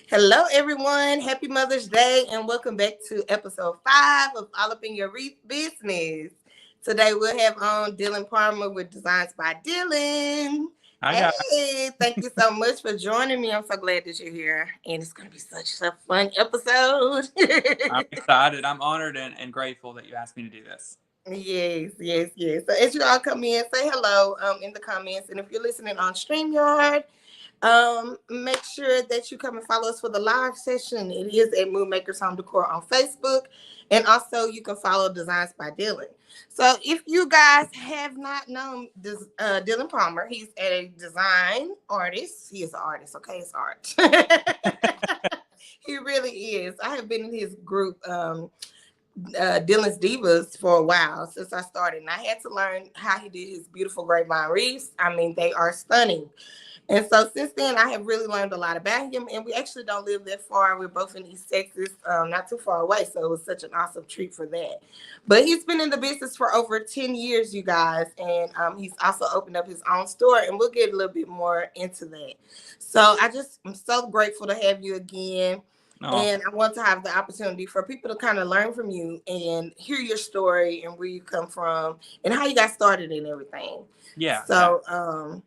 Hello, everyone. Happy Mother's Day, and welcome back to episode 5 of All Up in Your Wreath Business. Today, we'll have on Dylan Palmer with Designs by Dylan. Hi guys. Hey, thank you so much for joining me. I'm so glad that you're here, and it's going to be such a fun episode. I'm excited. I'm honored and grateful that you asked me to do this. Yes. So, as you all come in, say hello in the comments, and if you're listening on StreamYard, make sure that you come and follow us for the live session. It is at Moon Makers Home Decor on Facebook. And also you can follow Designs by Dylan. So if you guys have not known Dylan Palmer, he's a design artist. He is an artist, okay? It's art. He really is. I have been in his group, Dylan's Divas, for a while since I started. And I had to learn how he did his beautiful grapevine wreaths. I mean, they are stunning. And so since then, I have really learned a lot about him. And we actually don't live that far. We're both in East Texas, not too far away. So it was such an awesome treat for that. But he's been in the business for over 10 years, you guys. And he's also opened up his own store. And we'll get a little bit more into that. So I'm so grateful to have you again. Oh, And I want to have the opportunity for people to kind of learn from you and hear your story and where you come from and how you got started and everything. yeah. So,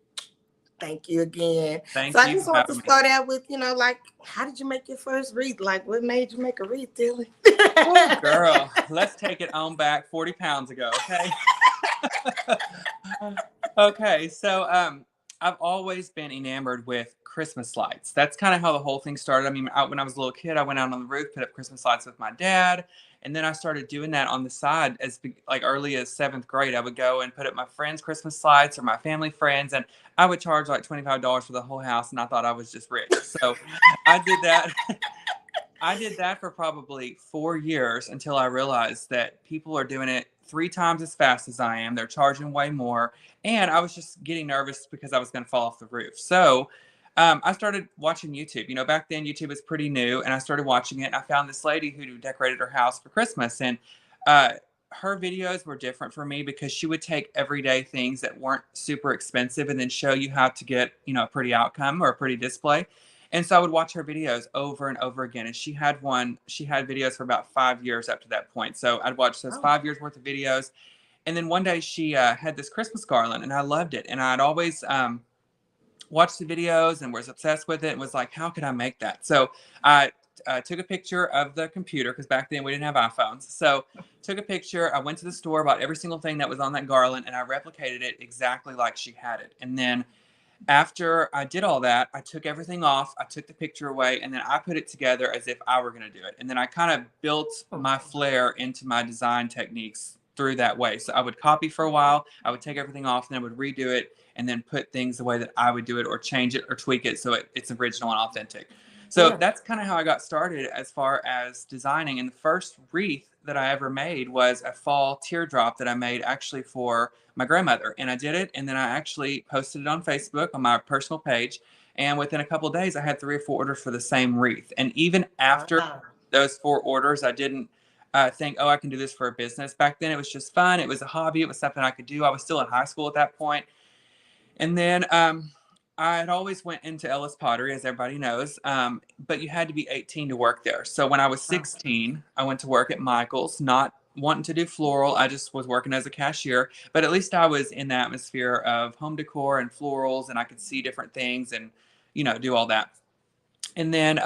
thank you again. Thank So I you just for want to having me. start out with, like, how did you make your first wreath? Like, what made you make a wreath, Dylan? Oh, girl, let's take it on back 40 pounds ago, okay? Okay, so I've always been enamored with Christmas lights. That's kind of how the whole thing started. I mean, when I was a little kid, I went out on the roof, put up Christmas lights with my dad, and then I started doing that on the side as like early as 7th grade. I would go and put up my friends' Christmas lights or my family friends, and I would charge like $25 for the whole house, and I thought I was just rich. So I did that. I did that for probably 4 years until I realized that people are doing it 3 times as fast as I am. They're charging way more. And I was just getting nervous because I was going to fall off the roof. So I started watching YouTube. Back then YouTube was pretty new, and I started watching it. And I found this lady who decorated her house for Christmas. And uh, her videos were different for me because she would take everyday things that weren't super expensive and then show you how to get, a pretty outcome or a pretty display. And so I would watch her videos over and over again. And she had videos for about 5 years up to that point. So I'd watch those Oh, 5 years worth of videos. And then one day she had this Christmas garland and I loved it. And I'd always watched the videos and was obsessed with it and was like, how could I make that? So I took a picture of the computer because back then we didn't have iPhones. So took a picture. I went to the store, bought every single thing that was on that garland, and I replicated it exactly like she had it. And then after I did all that, I took everything off, I took the picture away, and then I put it together as if I were going to do it. And then I kind of built my flair into my design techniques through that way. So I would copy for a while, I would take everything off, and then I would redo it, and then put things the way that I would do it or change it or tweak it so it's original and authentic. So yeah. that's kind of how I got started as far as designing. And the first wreath that I ever made was a fall teardrop that I made actually for my grandmother. And I did it. And then I actually posted it on Facebook on my personal page. And within a couple of days, I had 3 or 4 orders for the same wreath. And even after Wow. those 4 orders, I didn't think, oh, I can do this for a business. Back then, it was just fun. It was a hobby. It was something I could do. I was still in high school at that point. And then I had always went into Ellis Pottery, as everybody knows, but you had to be 18 to work there. So when I was Oh, 16, I went to work at Michael's, not wanting to do floral. I just was working as a cashier, but at least I was in the atmosphere of home decor and florals, and I could see different things and, do all that. And then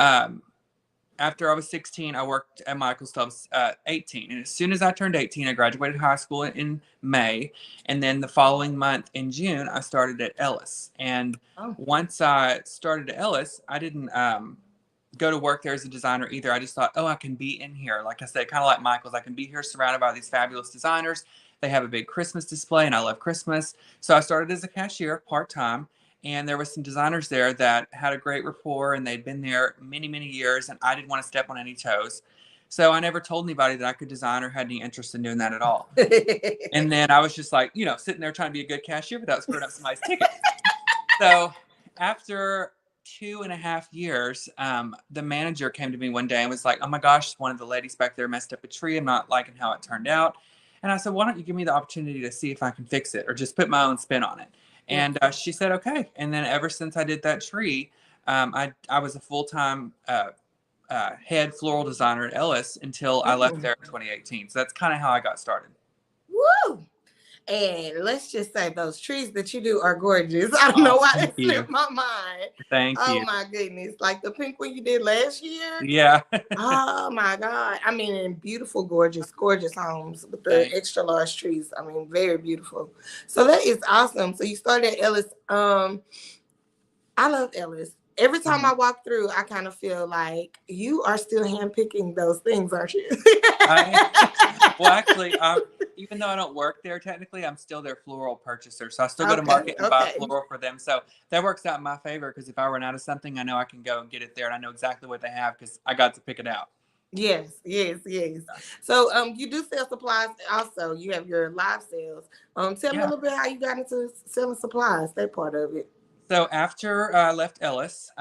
after I was 16, I worked at Michael's till I was 18. And as soon as I turned 18, I graduated high school in May. And then the following month in June, I started at Ellis. And oh, once I started at Ellis, I didn't go to work there as a designer either. I just thought, oh, I can be in here. Like I said, kind of like Michael's, I can be here surrounded by these fabulous designers. They have a big Christmas display, and I love Christmas. So I started as a cashier part-time. And there was some designers there that had a great rapport, and they'd been there many, many years, and I didn't want to step on any toes. So I never told anybody that I could design or had any interest in doing that at all. And then I was just like, sitting there trying to be a good cashier without screwing up somebody's ticket. So after 2.5 years, the manager came to me one day and was like, oh my gosh, one of the ladies back there messed up a tree. I'm not liking how it turned out. And I said, why don't you give me the opportunity to see if I can fix it or just put my own spin on it? yeah. And she said, okay. And then ever since I did that tree, I was a full-time head floral designer at Ellis until I left Mm. there in 2018. So that's kind of how I got started. Woo! And let's just say those trees that you do are gorgeous. I don't know Oh, why thank that you. slipped my mind. Thank Oh you. my goodness. Like the pink one you did last year. Yeah. Oh my God. I mean, in beautiful, gorgeous, gorgeous homes with the Thank extra large trees. I mean, very beautiful. So that is awesome. So you started at Ellis. I love Ellis. Every time you. I walk through, I kind of feel like you are still handpicking those things, aren't you? I well, actually, even though I don't work there technically, I'm still their floral purchaser. So I still go to Okay, market and buy okay. floral for them. So that works out in my favor because if I run out of something, I know I can go and get it there, and I know exactly what they have because I got to pick it out. Yes, yes, yes. So you do sell supplies also. You have your live sales. Tell me a Yeah. little bit how you got into selling supplies, that part of it. So after I left Ellis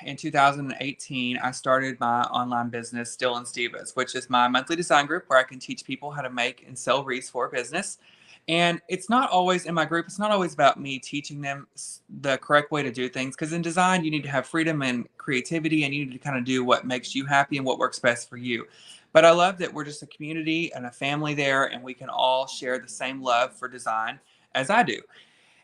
in 2018, I started my online business, Still in Stevas, which is my monthly design group where I can teach people how to make and sell wreaths for a business. And it's not always in my group, it's not always about me teaching them the correct way to do things. Because in design, you need to have freedom and creativity, and you need to kind of do what makes you happy and what works best for you. But I love that we're just a community and a family there, and we can all share the same love for design as I do.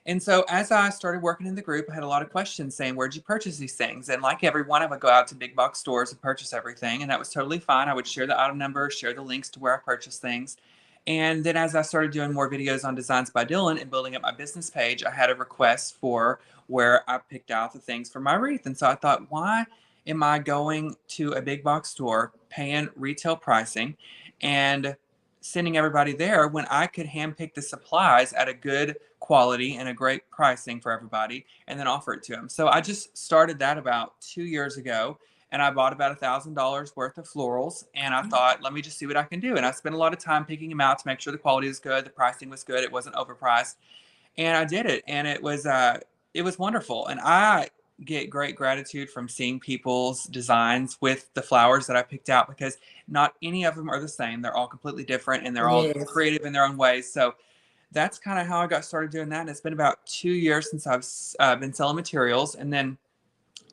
And so as I started working in the group, I had a lot of questions saying, where'd you purchase these things? And like everyone, I would go out to big box stores and purchase everything. And that was totally fine. I would share the item number, share the links to where I purchased things. And then as I started doing more videos on Designs by Dylan and building up my business page, I had a request for where I picked out the things for my wreath. And so I thought, why am I going to a big box store, paying retail pricing, and sending everybody there when I could handpick the supplies at a good quality and a great pricing for everybody and then offer it to them. So I just started that about 2 years ago, and I bought about $1,000 worth of florals, and I thought, let me just see what I can do. And I spent a lot of time picking them out to make sure the quality was good, the pricing was good, it wasn't overpriced, and I did it, and it was wonderful. And I get great gratitude from seeing people's designs with the flowers that I picked out because not any of them are the same. They're all completely different and they're all Yes. creative in their own ways. So that's kind of how I got started doing that. And it's been about 2 years since I've been selling materials. And then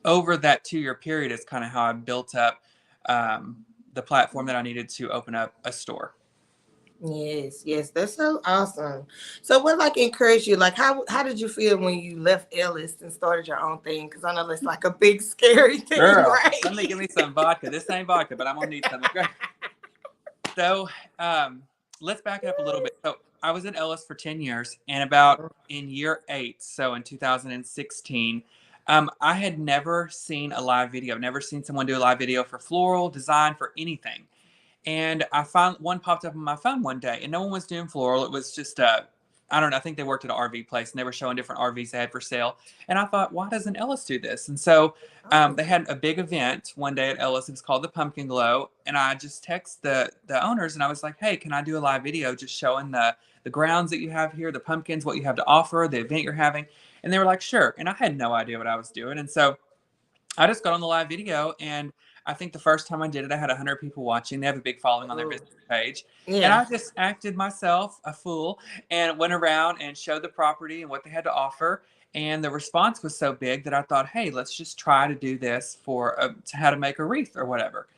over that 2 year period is kind of how I built up the platform that I needed to open up a store. Yes, yes, that's so awesome. So what like encouraged you? Like how did you feel when you left Ellis and started your own thing? Because I know that's like a big scary thing, Girl, right? let me give me some vodka. This ain't vodka, but I'm gonna need some. Okay. So let's back it up a little bit. So I was at Ellis for 10 years, and about in year 8, so in 2016, I had never seen a live video, never seen someone do a live video for floral design for anything. And I found one popped up on my phone one day, and no one was doing floral. It was just I don't know. I think they worked at an RV place, and they were showing different RVs they had for sale. And I thought, why doesn't Ellis do this? And so Oh, they had a big event one day at Ellis. It was called the Pumpkin Glow, and I just texted the owners, and I was like, hey, can I do a live video just showing the grounds that you have here, the pumpkins, what you have to offer, the event you're having? And they were like, sure. And I had no idea what I was doing, and so I just got on the live video, and I think the first time I did it, I had 100 people watching. They have a big following on their oh, business page. And yeah. I just acted myself a fool and went around and showed the property and what they had to offer. And the response was so big that I thought, hey, let's just try to do this for to how to make a wreath or whatever.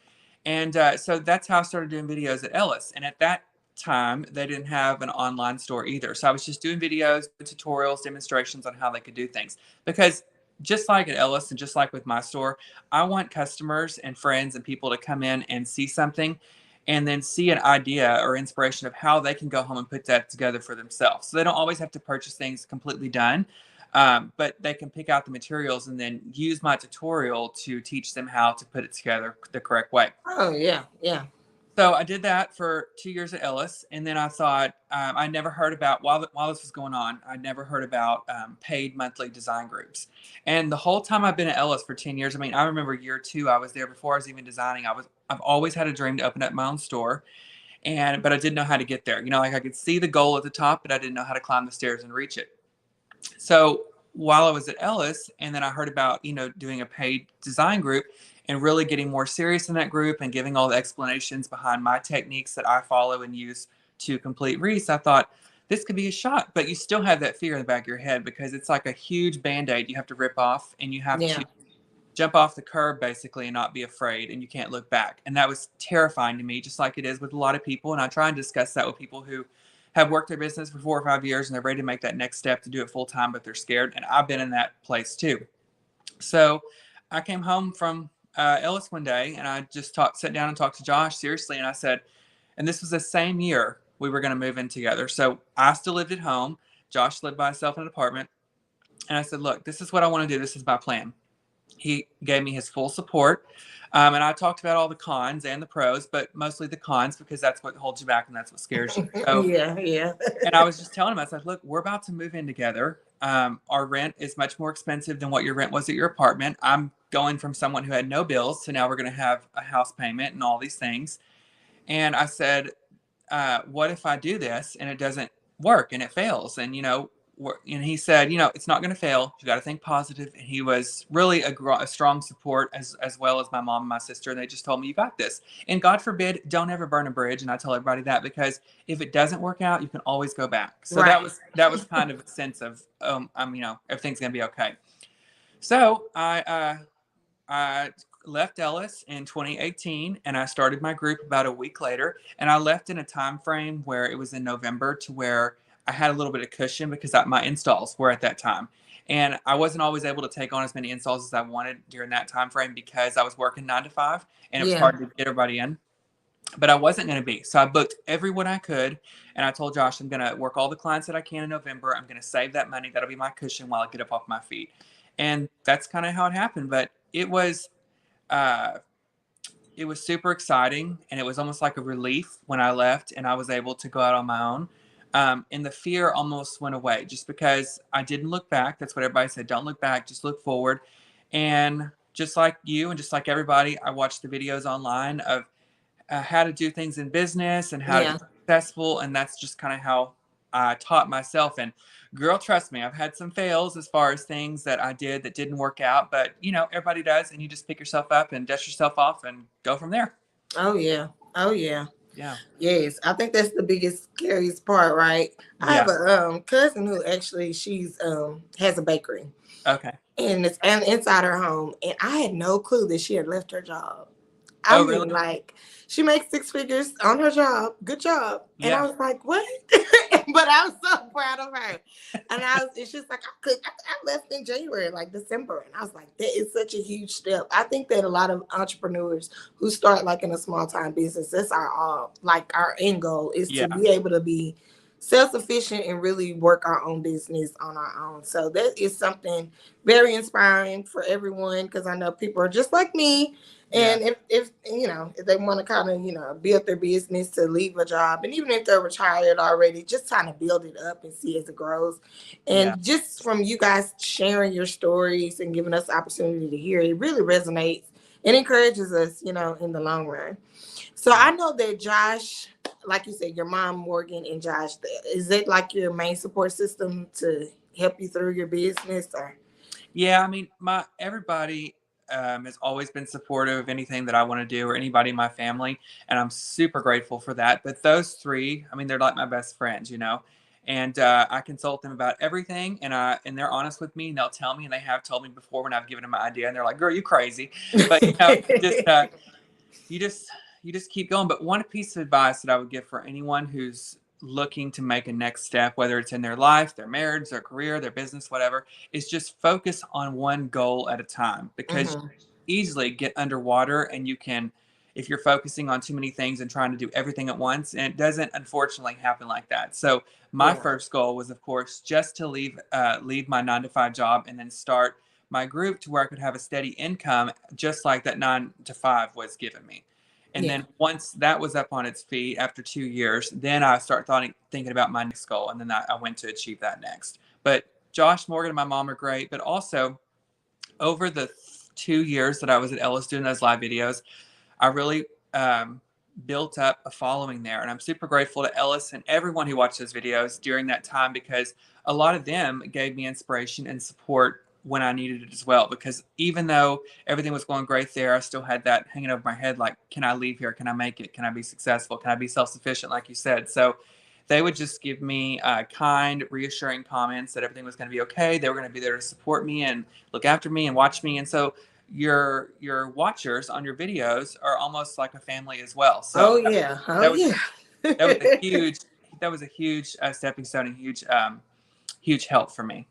And so that's how I started doing videos at Ellis. And at that time, they didn't have an online store either. So I was just doing videos, tutorials, demonstrations on how they could do things. Because just like at Ellis and just like with my store, I want customers and friends and people to come in and see something and then see an idea or inspiration of how they can go home and put that together for themselves. So they don't always have to purchase things completely done, but they can pick out the materials and then use my tutorial to teach them how to put it together the correct way. Oh yeah, yeah. So I did that for 2 years at Ellis, and then I thought I never heard about while this was going on. I'd never heard about paid monthly design groups, and the whole time I've been at Ellis for 10 years. I mean, I remember year 2. I was there before I was even designing. I've always had a dream to open up my own store, but I didn't know how to get there. You know, like I could see the goal at the top, but I didn't know how to climb the stairs and reach it. So while I was at Ellis, and then I heard about, doing a paid design group and really getting more serious in that group and giving all the explanations behind my techniques that I follow and use to complete wreaths, I thought this could be a shot. But you still have that fear in the back of your head because it's like a huge band-aid you have to rip off, and you have Yeah. to jump off the curb basically and not be afraid, and you can't look back. And that was terrifying to me, just like it is with a lot of people. And I try and discuss that with people who have worked their business for 4 or 5 years and they're ready to make that next step to do it full time, but they're scared. And I've been in that place too. So I came home from Ellis one day and I just sat down and talked to Josh seriously. And I said, and this was the same year we were going to move in together. So I still lived at home. Josh lived by himself in an apartment. And I said, look, this is what I want to do. This is my plan. He gave me his full support. And I talked about all the cons and the pros, but mostly the cons because that's what holds you back and that's what scares you. So, Yeah, yeah. and I was just telling him, I said, look, we're about to move in together. Our rent is much more expensive than what your rent was at your apartment. I'm going from someone who had no bills to now we're going to have a house payment and all these things. And I said, what if I do this and it doesn't work and it fails? And, and he said, it's not going to fail. You got to think positive. And he was really a strong support as well as my mom and my sister. And they just told me, you got this. And God forbid, don't ever burn a bridge. And I tell everybody that because if it doesn't work out, you can always go back. So Right. that was kind of a sense of, everything's going to be okay. So I left Ellis in 2018 and I started my group about a week later. And I left in a time frame where it was in November to where I had a little bit of cushion because my installs were at that time. And I wasn't always able to take on as many installs as I wanted during that time frame because I was working 9 to 5 and it was hard to get everybody in. But I wasn't going to be. So I booked everyone I could. And I told Josh, I'm going to work all the clients that I can in November. I'm going to save that money. That'll be my cushion while I get up off my feet. And that's kind of how it happened. But it was super exciting. And it was almost like a relief when I left and I was able to go out on my own. And the fear almost went away just because I didn't look back. That's what everybody said. Don't look back, just look forward. And just like you and just like everybody, I watched the videos online of how to do things in business and how to be successful. And that's just kind of how I taught myself. And girl, trust me, I've had some fails as far as things that I did that didn't work out. But, everybody does. And you just pick yourself up and dust yourself off and go from there. Oh, yeah. Oh, yeah. Yeah. Yes, I think that's the biggest, scariest part, right? I have a cousin who actually she's has a bakery. Okay. And it's inside her home, and I had no clue that she had left her job. Really? Like, she makes 6 figures on her job. Good job. And Yeah. I was like, what? But I was so proud of her. And it's just like, I left in January, like December. And I was like, that is such a huge step. I think that a lot of entrepreneurs who start like in a small time business, that's our end goal is to be able to be self-sufficient and really work our own business on our own. So that is something very inspiring for everyone because I know people are just like me. And if they want to kind of, build their business to leave a job, and even if they're retired already, just trying to build it up and see as it grows. And just from you guys sharing your stories and giving us the opportunity to hear, it really resonates and encourages us, in the long run. So I know that Josh, like you said, your mom, Morgan, and Josh, is it like your main support system to help you through your business? Or? Yeah, I mean, everybody has always been supportive of anything that I want to do or anybody in my family. And I'm super grateful for that. But those three, I mean, they're like my best friends, and I consult them about everything. And they're honest with me and they'll tell me, and they have told me before when I've given them my idea and they're like, girl, you crazy. But, you just keep going. But one piece of advice that I would give for anyone who's looking to make a next step, whether it's in their life, their marriage, their career, their business, whatever, is just focus on one goal at a time because you easily get underwater and you can, if you're focusing on too many things and trying to do everything at once, and it doesn't unfortunately happen like that. So my first goal was, of course, just to leave my 9 to 5 job and then start my group to where I could have a steady income, just like that 9 to 5 was giving me. And then once that was up on its feet after 2 years, then I started thinking about my next goal. And then I went to achieve that next. But Josh, Morgan, and my mom are great. But also over the 2 years that I was at Ellis doing those live videos, I really built up a following there. And I'm super grateful to Ellis and everyone who watched those videos during that time because a lot of them gave me inspiration and support when I needed it as well. Because even though everything was going great there, I still had that hanging over my head, like, can I leave here? Can I make it? Can I be successful? Can I be self-sufficient? Like you said. So they would just give me kind, reassuring comments that everything was going to be okay. They were going to be there to support me and look after me and watch me. And so your watchers on your videos are almost like a family as well. So Oh yeah. Oh that was yeah. that was a huge stepping stone and huge help for me.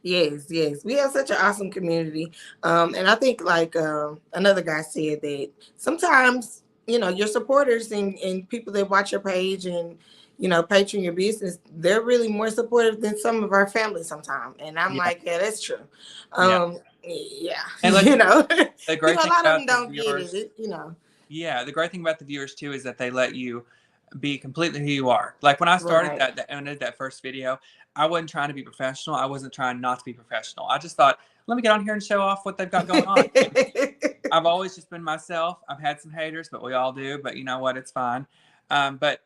Yes, yes. We have such an awesome community. And I think like another guy said that sometimes, your supporters and people that watch your page and patron your business, they're really more supportive than some of our families sometimes. And I'm Yeah, like, yeah, that's true. yeah. Yeah, And like the a great thing lot of them about the don't get viewers, it. yeah, the great thing about the viewers too is that they let you be completely who you are. Like when I started Right. that ended that first video, I wasn't trying to be professional. I wasn't trying not to be professional. I just thought, let me get on here and show off what they've got going on. And I've always just been myself. I've had some haters, but we all do. But you know what? It's fine. But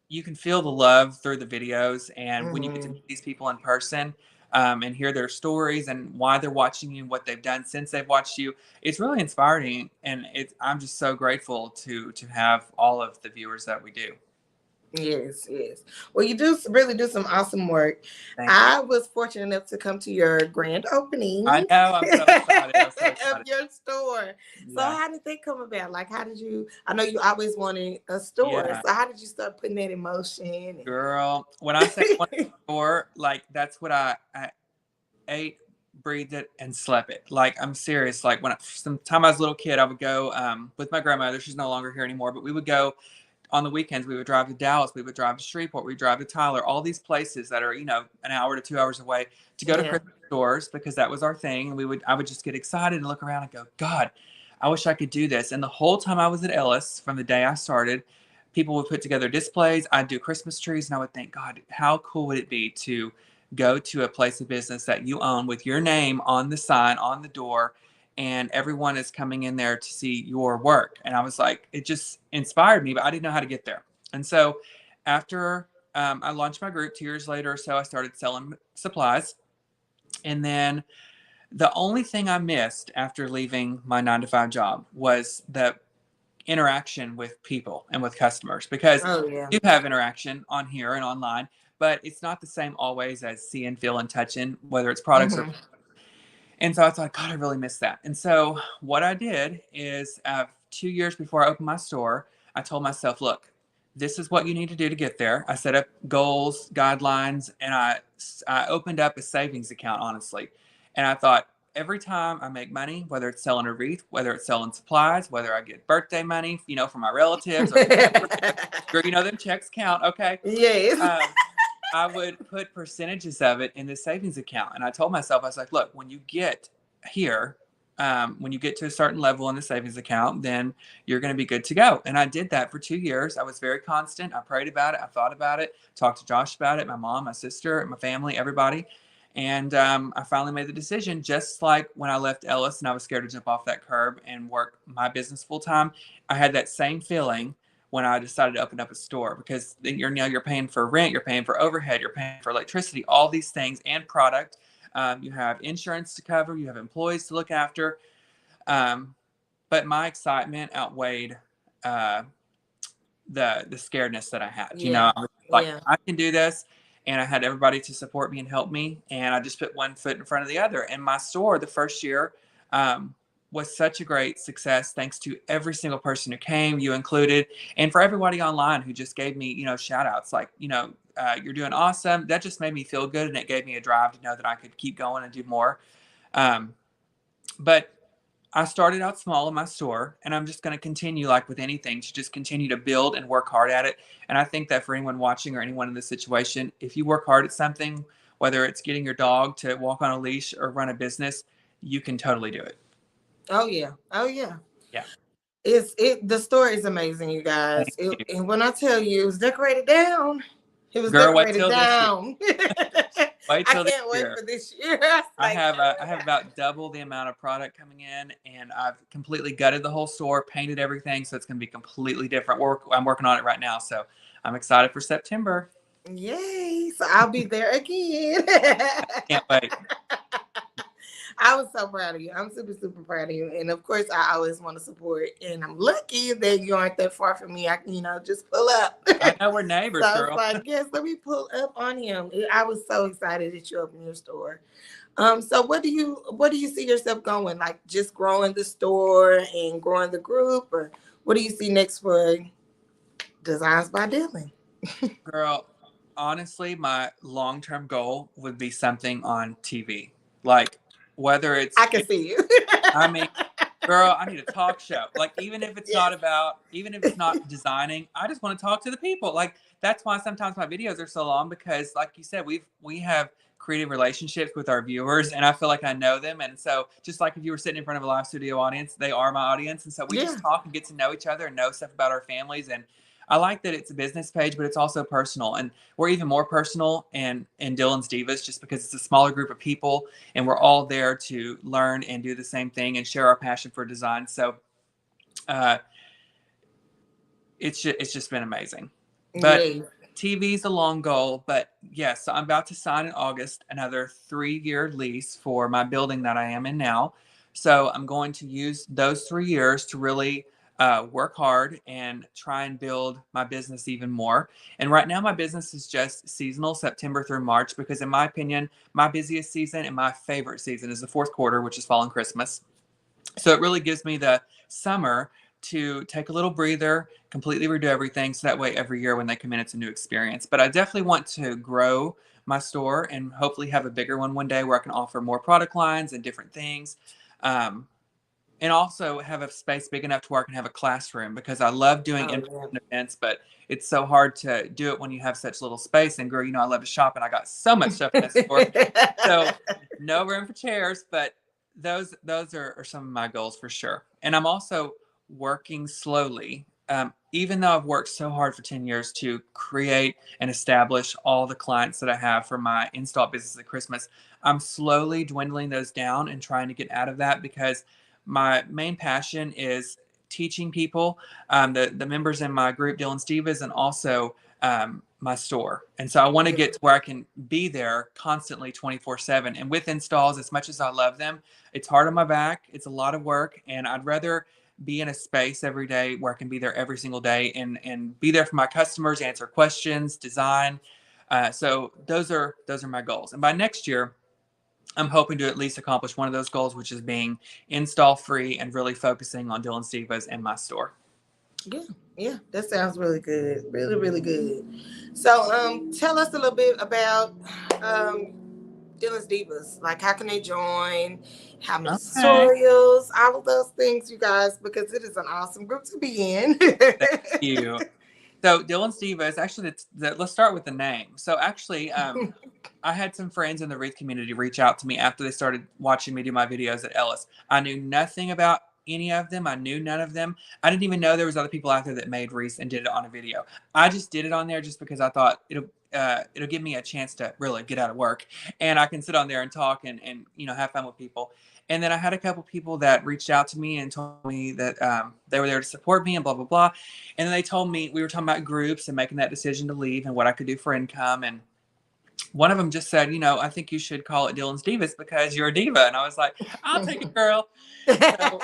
you can feel the love through the videos, and when you get to Mhm. meet these people in person, and hear their stories and why they're watching you, what they've done since they've watched you, it's really inspiring. And I'm just so grateful to have all of the viewers that we do. Yes, yes. Well, you do really do some awesome work. Thank you. I was fortunate enough to come to your grand I opening know. I'm so excited. I'm so of excited. your store. So, Yeah. how did that come about? Like, how did you? I know you always wanted a store. Yeah. So, how did you start putting that in motion? Girl, when I say one store, like that's what I ate, breathed it, and slept it. Like I'm serious. Like when sometime I was a little kid, I would go with my grandmother. She's no longer here anymore, but we would go on the weekends. We would drive to Dallas. We would drive to Shreveport. We would drive to Tyler. All these places that are an hour to 2 hours away to go to Yeah. Christmas stores because that was our thing. And I would just get excited and look around and go, God, I wish I could do this. And the whole time I was at Ellis, from the day I started, people would put together displays. I'd do Christmas trees, and I would think, God, how cool would it be to go to a place of business that you own with your name on the sign, on the door, and everyone is coming in there to see your work. And I was like, it just inspired me, but I didn't know how to get there. And so after I launched my group 2 years later or so, I started selling supplies. And then the only thing I missed after leaving my 9 to 5 job was the interaction with people and with customers, because Oh yeah. you have interaction on here and online, but it's not the same always as seeing, feeling, touching, whether it's products or. Hmm. And so I thought, God, I really missed that. And so what I did is 2 years before I opened my store, I told myself, look, this is what you need to do to get there. I set up goals, guidelines, and I opened up a savings account, honestly. And I thought, every time I make money, whether it's selling a wreath, whether it's selling supplies, whether I get birthday money, from my relatives, or them checks count, okay? Yes. Um, I would put percentages of it in the savings account. And I told myself, I was like, look, when you get here, when you get to a certain level in the savings account, then you're going to be good to go. And I did that for 2 years. I was very constant. I prayed about it. I thought about it, talked to Josh about it, my mom, my sister, my family, everybody. And I finally made the decision, just like when I left Ellis and I was scared to jump off that curb and work my business full time. I had that same feeling when I decided to open up a store, because then you're paying for rent, you're paying for overhead, you're paying for electricity, all these things, and product. You have insurance to cover, you have employees to look after. But my excitement outweighed uh, the scaredness that I had. Yeah. I was like, Yeah. I can do this. And I had everybody to support me and help me. And I just put one foot in front of the other. And my store, the first year, was such a great success, thanks to every single person who came, you included, and for everybody online who just gave me, shout outs like, you're doing awesome. That just made me feel good. And it gave me a drive to know that I could keep going and do more. Um, but I started out small in my store, and I'm just going to continue, like with anything, to just continue to build and work hard at it. And I think that for anyone watching or anyone in this situation, if you work hard at something, whether it's getting your dog to walk on a leash or run a business, you can totally do it. Oh yeah. Oh yeah. Yeah. The story is amazing, you Thank guys. you. And when I tell you it was decorated down, it was Girl, wait decorated till this year. down. Wait I till this can't wait year. for this year. I was like, I have about double the amount of product coming in, and I've completely gutted the whole store, painted everything, so it's going to be completely different. I'm working on it right now, so I'm excited for September. yay. So I'll be there again. Can't wait. I was so proud of you. I'm super, super proud of you. And of course, I always want to support. And I'm lucky that you aren't that far from me. I can, just pull up. I know we're neighbors, So I was girl. like, yes, let me pull up on him. I was so excited that you opened your store. So what do you see yourself going? Like just growing the store and growing the group, or what do you see next for Designs by Dylan? Girl, honestly, my long-term goal would be something on TV. Like whether it's I can see you. I mean, girl, I need a talk show. Like Yes. even if it's not designing, I just want to talk to the people. Like that's why sometimes my videos are so long because like you said, we have created relationships with our viewers and I feel like I know them. And so just like if you were sitting in front of a live studio audience, they are my audience. And so we Yeah. just talk and get to know each other and know stuff about our families. And I like that it's a business page, but it's also personal. And we're even more personal in Dylan's Divas just because it's a smaller group of people and we're all there to learn and do the same thing and share our passion for design. So uh, it's just been amazing. But Yeah. TV is a long goal. But yes, so I'm about to sign in August another 3-year lease for my building that I am in now. So I'm going to use those 3 years to really work hard and try and build my business even more. And right now, my business is just seasonal, September through March, because in my opinion, my busiest season and my favorite season is the fourth quarter, which is fall and Christmas. So it really gives me the summer to take a little breather, completely redo everything. So that way, every year when they come in, it's a new experience. But I definitely want to grow my store and hopefully have a bigger one day where I can offer more product lines and different things. Um, and also have a space big enough to where I can have a classroom because I love doing Oh in-person events, but it's so hard to do it when you have such little space. And girl, I love to shop and I got so much stuff in this store. So yeah. no room for chairs, but those are some of my goals for sure. And I'm also working slowly. Even though I've worked so hard for 10 years to create and establish all the clients that I have for my install business at Christmas, I'm slowly dwindling those down and trying to get out of that because my main passion is teaching people, the members in my group, Dylan Stevens, and also my store. And so I want to get to where I can be there constantly 24/7. And with installs, as much as I love them, it's hard on my back. It's a lot of work. And I'd rather be in a space every day where I can be there every single day and be there for my customers, answer questions, design. So those are my goals. And by next year, I'm hoping to at least accomplish one of those goals, which is being install free and really focusing on Dylan Stevens and my store. Yeah, yeah, that sounds really good. Really, really good. So, tell us a little bit about um Dylan's Divas. Like, how can they join? How many Okay. tutorials? All of those things, you guys, because it is an awesome group to be in. Thank you. So Dylan Stevens, actually, let's start with the name. So actually, I had some friends in the Wreath community reach out to me after they started watching me do my videos at Ellis. I knew nothing about any of them. I knew none of them. I didn't even know there was other people out there that made Wreath and did it on a video. I just did it on there just because I thought it'll give me a chance to really get out of work and I can sit on there and talk and have fun with people. And then I had a couple people that reached out to me and told me that they were there to support me and blah blah blah. And then they told me we were talking about groups and making that decision to leave and what I could do for income and one of them just said, I think you should call it Dylan's Divas because you're a diva. And I was like, I'll take it, girl. So,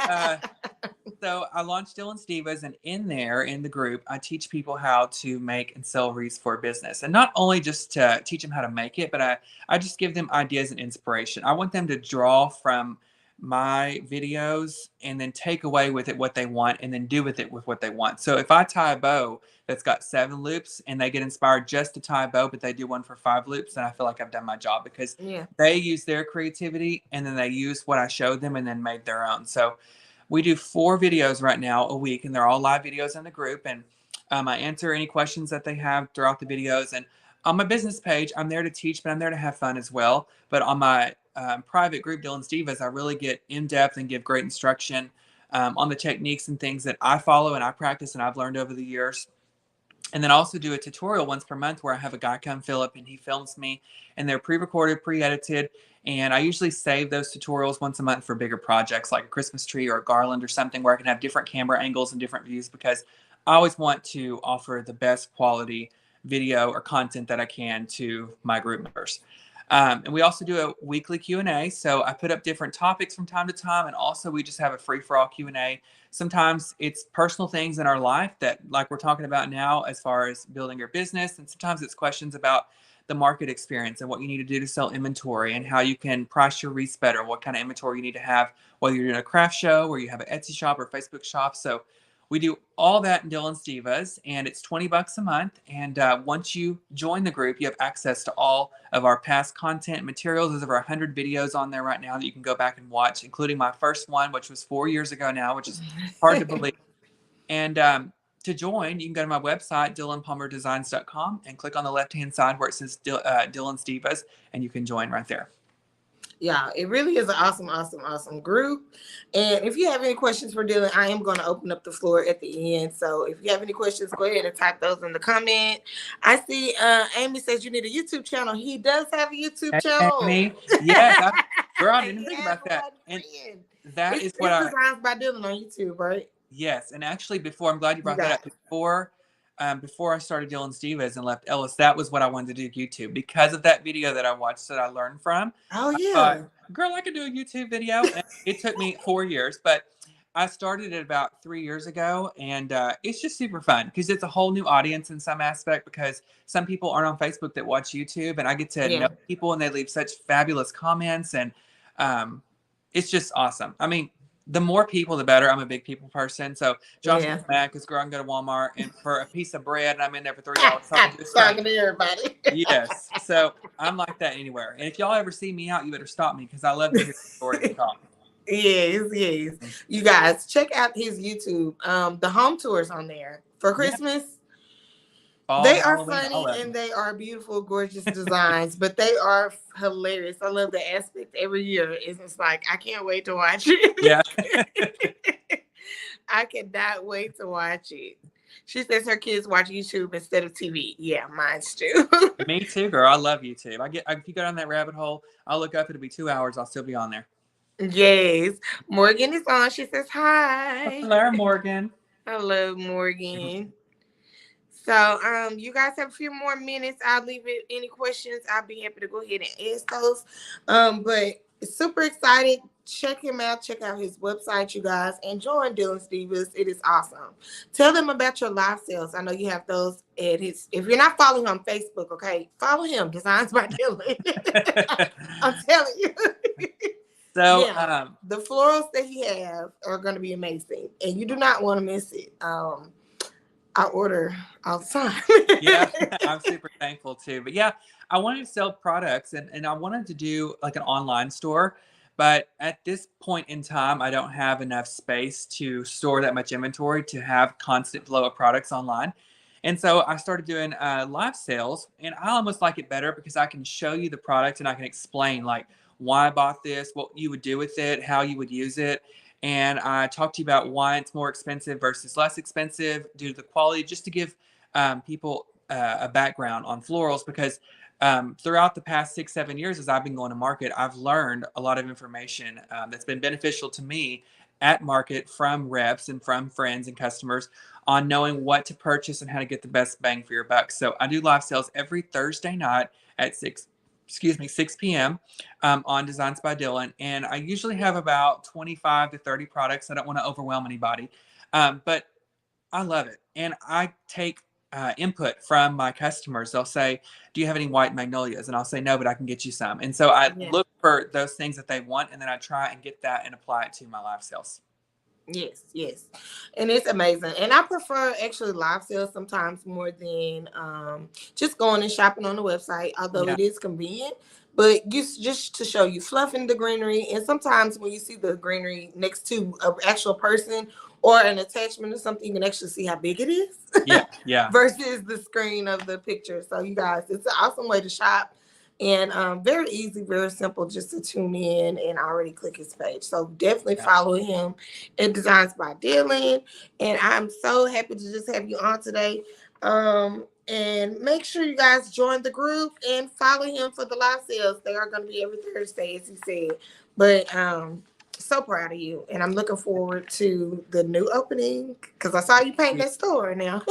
so I launched Dylan's Divas, and in there, in the group, I teach people how to make and sell wreaths for business. And not only just to teach them how to make it, but I just give them ideas and inspiration. I want them to draw from my videos and then take away with it what they want and then do with it with what they want. So if I tie a bow that's got 7 loops and they get inspired just to tie a bow, but they do one for 5 loops, then I feel like I've done my job because Yeah. they use their creativity and then they use what I showed them and then made their own. So we do 4 videos right now a week, and they're all live videos in the group. And I answer any questions that they have throughout the videos. And on my business page, I'm there to teach, but I'm there to have fun as well. But on my private group, Dylan's Divas, I really get in depth and give great instruction on the techniques and things that I follow and I practice and I've learned over the years. And then I also do a tutorial once per month where I have a guy come Philip and he films me and they're pre-recorded, pre-edited. And I usually save those tutorials once a month for bigger projects like a Christmas tree or a garland or something where I can have different camera angles and different views because I always want to offer the best quality video or content that I can to my group members. And we also do a weekly Q&A. So I put up different topics from time to time. And also we just have a free-for-all Q&A. Sometimes it's personal things in our life that like we're talking about now as far as building your business. And sometimes it's questions about the market experience and what you need to do to sell inventory and how you can price your wreaths better, what kind of inventory you need to have, whether you're doing a craft show or you have an Etsy shop or Facebook shop. So we do all that in Dylan's Divas, and it's $20 a month. And once you join the group, you have access to all of our past content and materials. There's over 100 videos on there right now that you can go back and watch, including my first one, which was 4 years ago now, which is hard to believe. And to join, you can go to my website, dylanpalmerdesigns.com, and click on the left-hand side where it says Dylan's Divas, and you can join right there. Yeah, it really is an awesome group. And if you have any questions for Dylan, I am going to open up the floor at the end. So if you have any questions, go ahead and type those in the comment. I see Amy says you need a YouTube channel. He does have a YouTube channel. Amy, yes, girl, I didn't think about that. And that is what Designs by Dylan on YouTube, right? Yes, and actually, I'm glad you brought that up. Before I started Dylan's Divas and left Ellis, that was what I wanted to do, YouTube, because of that video that I watched that I learned from. Oh yeah, I thought, girl, I could do a YouTube video. And it took me 4 years, but I started it about 3 years ago, and it's just super fun because it's a whole new audience in some aspect. Because some people aren't on Facebook that watch YouTube, and I get to know people, and they leave such fabulous comments, and it's just awesome. I mean, the more people, the better. I'm a big people person. So Josh is mad because girl, I can go to Walmart and for a piece of bread, and I'm in there for 3 hours talking to everybody. Yes. So I'm like that anywhere. And if y'all ever see me out, you better stop me because I love to hear the story and talk. Yes. You guys, check out his YouTube. The home tours on there for Christmas. They are funny and they are beautiful, gorgeous designs, but they are hilarious. I love the aspect every year. It's like, I can't wait to watch it. Yeah. I cannot wait to watch it. She says her kids watch YouTube instead of TV. Yeah, mine's too. Me too, girl. I love YouTube. If you go down that rabbit hole, I'll look up. It'll be 2 hours. I'll still be on there. Yes. Morgan is on. She says hi. Hello, Morgan. Hello, Morgan. So, you guys have a few more minutes. I'll leave it. Any questions, I'll be happy to go ahead and ask those. But super excited. Check him out. Check out his website, you guys, and join Dylan's Divas. It is awesome. Tell them about your live sales. I know you have those at his. If you're not following him on Facebook, okay, follow him. Designs by Dylan. I'm telling you. So the florals that he has are going to be amazing, and you do not want to miss it. I order all the time. Yeah, I'm super thankful too. But yeah, I wanted to sell products and I wanted to do like an online store. But at this point in time, I don't have enough space to store that much inventory to have constant flow of products online. And so I started doing live sales, and I almost like it better because I can show you the product and I can explain like why I bought this, what you would do with it, how you would use it. And I talked to you about why it's more expensive versus less expensive due to the quality, just to give people a background on florals, because throughout the past 6-7 years, as I've been going to market, I've learned a lot of information that's been beneficial to me at market from reps and from friends and customers on knowing what to purchase and how to get the best bang for your buck. So I do live sales every Thursday night at 6 p.m. On Designs by Dylan. And I usually have about 25 to 30 products. I don't want to overwhelm anybody, but I love it. And I take input from my customers. They'll say, do you have any white magnolias? And I'll say, no, but I can get you some. And so I look for those things that they want, and then I try and get that and apply it to my live sales. Yes. And it's amazing. And I prefer actually live sales sometimes more than just going and shopping on the website, although it is convenient. But just to show you fluffing the greenery. And sometimes when you see the greenery next to an actual person or an attachment or something, you can actually see how big it is. Yeah. Versus the screen of the picture. So you guys, it's an awesome way to shop. And very easy, very simple, just to tune in and already click his page. So definitely follow him at Designs by Dylan. And I'm so happy to just have you on today. And make sure you guys join the group and follow him for the live sales. They are going to be every Thursday, as he said. But so proud of you. And I'm looking forward to the new opening because I saw you paint that store now.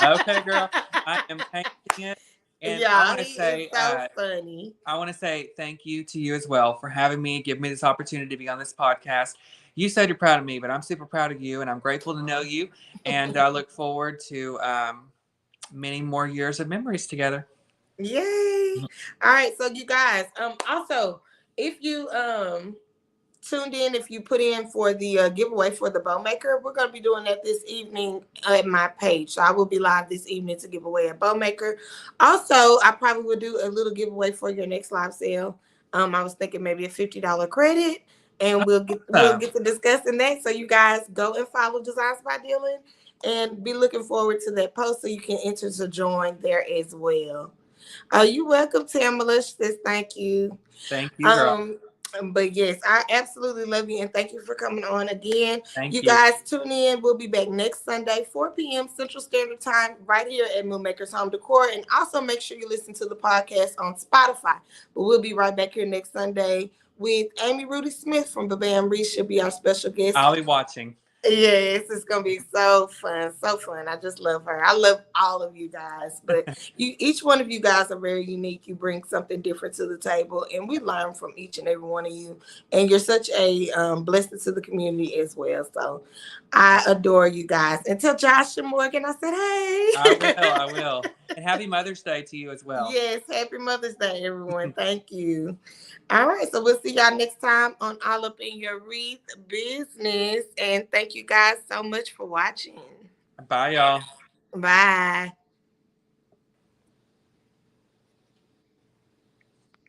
Okay, girl. I am painting it. And I want to say, so funny. I want to say thank you to you as well for having me, give me this opportunity to be on this podcast. You said you're proud of me, but I'm super proud of you, and I'm grateful to know you. And I look forward to many more years of memories together. Yay. All right. So you guys, also, if you tuned in, if you put in for the giveaway for the bow maker, we're going to be doing that this evening at my page. So I will be live this evening to give away a bow maker. Also, I probably will do a little giveaway for your next live sale. I was thinking maybe a $50 credit, and we'll Awesome. get to discussing that. So you guys go and follow Designs by Dylan, and be looking forward to that post so you can enter to join there as well. Oh, you welcome, Tamala. She says thank you. Thank you, girl. Um, but yes, I absolutely love you and thank you for coming on again. Thank You you. guys tune in. We'll be back next Sunday, 4 p.m. Central Standard Time, right here at Moonmakers Home Decor. And also make sure you listen to the podcast on Spotify. But we'll be right back here next Sunday with Amy Rudy Smith from Babam Reese. She'll be our special guest. I'll be watching. Yes, it's gonna be so fun, so fun. I just love her. I love all of you guys, but each one of you guys are very unique. You bring something different to the table, and we learn from each and every one of you. And you're such a blessing to the community as well. So I adore you guys. And tell Josh and Morgan I said I will. hey. I will. And happy Mother's Day to you as well. Yes, happy Mother's Day, everyone. Thank you. All right, so we'll see y'all next time on All Up in Your Wreath business. And thank you guys so much for watching. Bye, y'all. Bye.